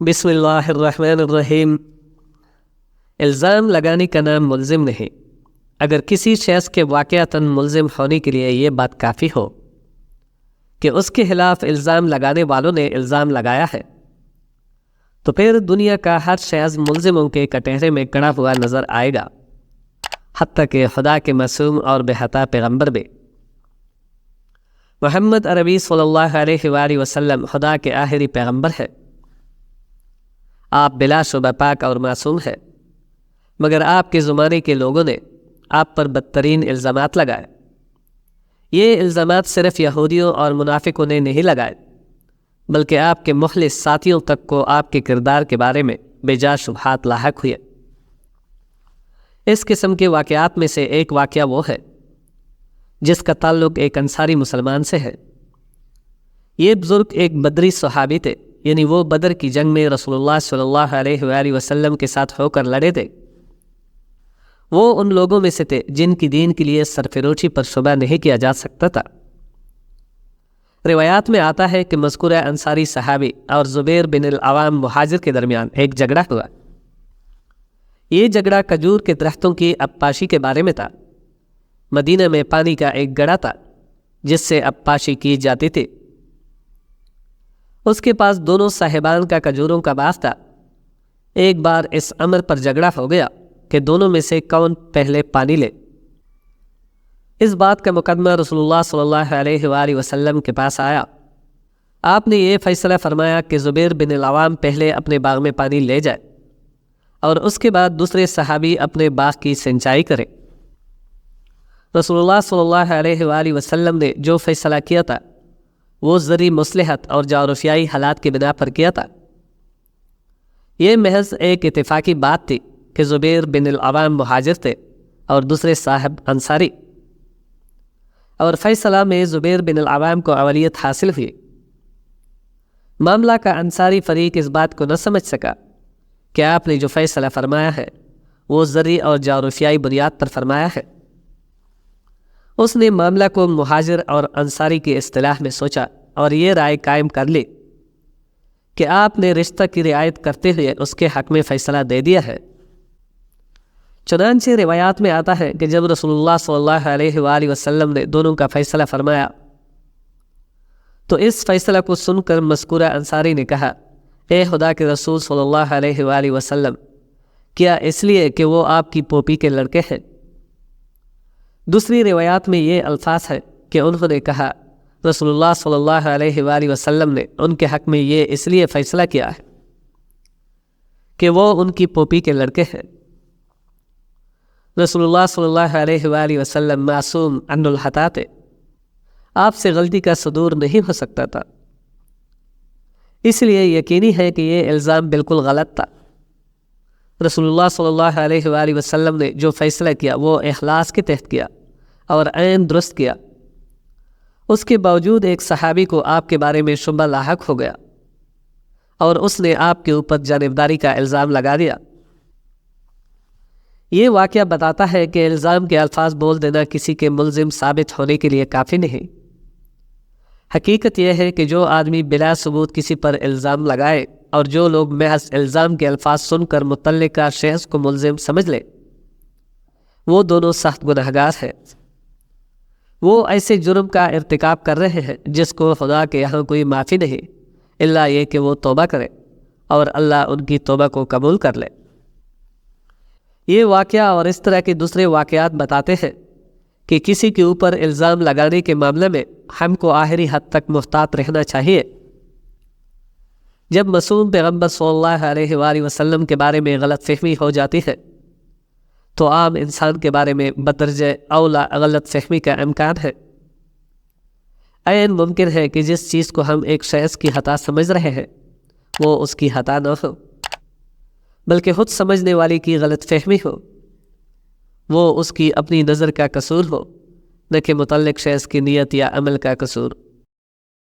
بسم اللہ الرحمن الرحیم۔ الزام لگانے کا نام ملزم نہیں۔ اگر کسی شخص کے واقعتاً ملزم ہونے کے لیے یہ بات کافی ہو کہ اس کے خلاف الزام لگانے والوں نے الزام لگایا ہے، تو پھر دنیا کا ہر شخص ملزموں کے کٹہرے میں کڑا ہوا نظر آئے گا، حتیٰ کہ خدا کے معصوم اور بے خطا پیغمبر بھی۔ محمد عربی صلی اللہ علیہ وآلہ وسلم خدا کے آخری پیغمبر ہے۔ آپ بلا شبہ پاک اور معصوم ہے، مگر آپ کے زمانے کے لوگوں نے آپ پر بدترین الزامات لگائے۔ یہ الزامات صرف یہودیوں اور منافقوں نے نہیں لگائے، بلکہ آپ کے مخلص ساتھیوں تک کو آپ کے کردار کے بارے میں بے جا شبہات لاحق ہوئے۔ اس قسم کے واقعات میں سے ایک واقعہ وہ ہے جس کا تعلق ایک انصاری مسلمان سے ہے۔ یہ بزرگ ایک بدری صحابی تھے، یعنی وہ بدر کی جنگ میں رسول اللہ صلی اللہ علیہ وآلہ وسلم کے ساتھ ہو کر لڑے تھے۔ وہ ان لوگوں میں سے تھے جن کی دین کے لیے سرفروشی پر شبہ نہیں کیا جا سکتا تھا۔ روایات میں آتا ہے کہ مذکورہ انصاری صحابی اور زبیر بن العوام مہاجر کے درمیان ایک جھگڑا ہوا۔ یہ جھگڑا کھجور کے درختوں کی عبپاشی کے بارے میں تھا۔ مدینہ میں پانی کا ایک گڑھا تھا جس سے عبپاشی کی جاتی تھی۔ اس کے پاس دونوں صاحبان کا کھجوروں کا باغ تھا۔ ایک بار اس امر پر جھگڑا ہو گیا کہ دونوں میں سے کون پہلے پانی لے۔ اس بات کا مقدمہ رسول اللہ صلی اللہ علیہ وآلہ وسلم کے پاس آیا۔ آپ نے یہ فیصلہ فرمایا کہ زبیر بن العوام پہلے اپنے باغ میں پانی لے جائے اور اس کے بعد دوسرے صحابی اپنے باغ کی سینچائی کرے۔ رسول اللہ صلی اللہ علیہ وآلہ وسلم نے جو فیصلہ کیا تھا وہ زرعی مصلحت اور جغرافیائی حالات کی بنا پر کیا تھا۔ یہ محض ایک اتفاقی بات تھی کہ زبیر بن العوام مہاجر تھے اور دوسرے صاحب انصاری، اور فیصلہ میں زبیر بن العوام کو اولیت حاصل ہوئی۔ معاملہ کا انصاری فریق اس بات کو نہ سمجھ سکا کہ آپ نے جو فیصلہ فرمایا ہے وہ زرعی اور جغرافیائی بنیاد پر فرمایا ہے۔ اس نے معاملہ کو مہاجر اور انصاری کی اصطلاح میں سوچا اور یہ رائے قائم کر لی کہ آپ نے رشتہ کی رعایت کرتے ہوئے اس کے حق میں فیصلہ دے دیا ہے۔ چنانچہ روایات میں آتا ہے کہ جب رسول اللہ صلی اللہ علیہ وآلہ وسلم نے دونوں کا فیصلہ فرمایا تو اس فیصلہ کو سن کر مذکورہ انصاری نے کہا، اے خدا کے رسول صلی اللہ علیہ وآلہ وسلم، کیا اس لیے کہ وہ آپ کی پوپی کے لڑکے ہیں؟ دوسری روایات میں یہ الفاظ ہے کہ انہوں نے کہا، رسول اللہ صلی اللہ علیہ وآلہ وسلم نے ان کے حق میں یہ اس لیے فیصلہ کیا ہے کہ وہ ان کی پوپی کے لڑکے ہیں۔ رسول اللہ صلی اللہ علیہ وآلہ وسلم معصوم عن الخطا تھے، آپ سے غلطی کا صدور نہیں ہو سکتا تھا، اس لیے یقینی ہے کہ یہ الزام بالکل غلط تھا۔ رسول اللہ صلی اللہ علیہ وآلہ وسلم نے جو فیصلہ کیا وہ اخلاص کے تحت کیا اور عین درست کیا۔ اس کے باوجود ایک صحابی کو آپ کے بارے میں شبہ لاحق ہو گیا اور اس نے آپ کے اوپر جانبداری کا الزام لگا دیا۔ یہ واقعہ بتاتا ہے کہ الزام کے الفاظ بول دینا کسی کے ملزم ثابت ہونے کے لیے کافی نہیں۔ حقیقت یہ ہے کہ جو آدمی بلا ثبوت کسی پر الزام لگائے اور جو لوگ محض الزام کے الفاظ سن کر متعلقہ شخص کو ملزم سمجھ لے، وہ دونوں سخت گنہگار ہیں۔ وہ ایسے جرم کا ارتکاب کر رہے ہیں جس کو خدا کے یہاں کوئی معافی نہیں، الا یہ کہ وہ توبہ کرے اور اللہ ان کی توبہ کو قبول کر لے۔ یہ واقعہ اور اس طرح کے دوسرے واقعات بتاتے ہیں کہ کسی کے اوپر الزام لگانے کے معاملے میں ہم کو آخری حد تک محتاط رہنا چاہیے۔ جب معصوم پیغمبر صلی اللہ علیہ وآلہ وسلم کے بارے میں غلط فہمی ہو جاتی ہے تو عام انسان کے بارے میں بدرجہ اولا غلط فہمی کا امکان ہے۔ عین ممکن ہے کہ جس چیز کو ہم ایک شخص کی خطا سمجھ رہے ہیں وہ اس کی خطا نہ ہو، بلکہ خود سمجھنے والی کی غلط فہمی ہو، وہ اس کی اپنی نظر کا قصور ہو، نہ کہ متعلق شخص کی نیت یا عمل کا قصور۔